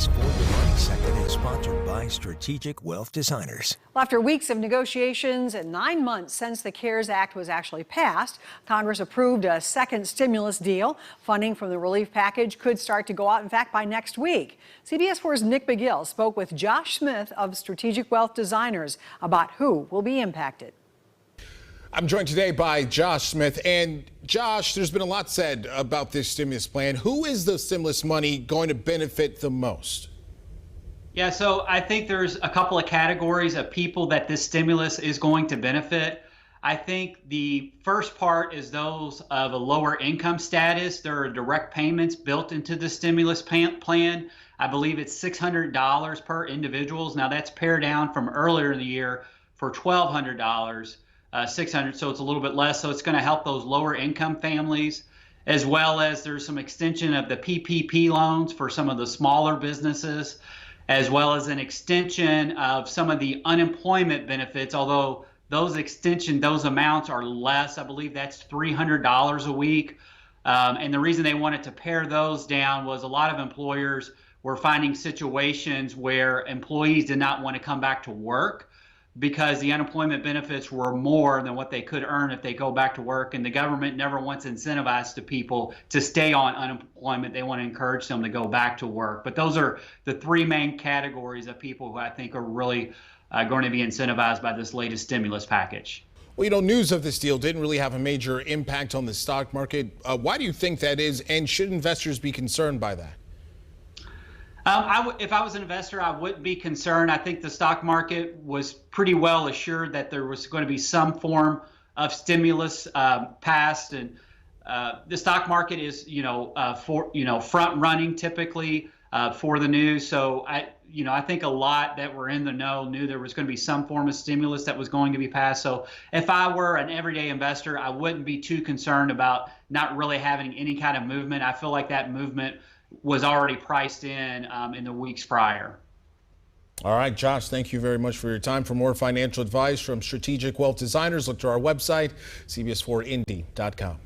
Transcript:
CBS 4 Your Money Second is sponsored by Strategic Wealth Designers. Well, after weeks of negotiations and 9 months since the CARES Act was actually passed, Congress approved a second stimulus deal. Funding from the relief package could start to go out, in fact, by next week. CBS 4's Nick McGill spoke with Josh Smith of Strategic Wealth Designers about who will be impacted. I'm joined today by Josh Smith. And Josh, there's been a lot said about this stimulus plan. Who is the stimulus money going to benefit the most? Yeah, so I think there's a couple of categories of people that this stimulus is going to benefit. I think the first part is those of a lower income status. There are direct payments built into the stimulus plan. I believe it's $600 per individuals. Now that's pared down from earlier in the year for $1,200. 600, so it's a little bit less. So it's going to help those lower income families, as well as there's some extension of the PPP loans for some of the smaller businesses, as well as an extension of some of the unemployment benefits, although those amounts are less. I believe that's $300 a week. And the reason they wanted to pare those down was a lot of employers were finding situations where employees did not want to come back to work because the unemployment benefits were more than what they could earn if they go back to work. And the government never wants to incentivize the people to stay on unemployment. They want to encourage them to go back to work. But those are the three main categories of people who I think are really going to be incentivized by this latest stimulus package. Well, you know, news of this deal didn't really have a major impact on the stock market. Why do you think that is? And should investors be concerned by that? If I was an investor, I wouldn't be concerned. I think the stock market was pretty well assured that there was going to be some form of stimulus passed, and the stock market is, front running typically for the news. So I think a lot that were in the know knew there was going to be some form of stimulus that was going to be passed. So if I were an everyday investor, I wouldn't be too concerned about not really having any kind of movement. I feel like that movement was already priced in the weeks prior. All right, Josh, thank you very much for your time. For more financial advice from Strategic Wealth Designers, look to our website, cbs4indy.com.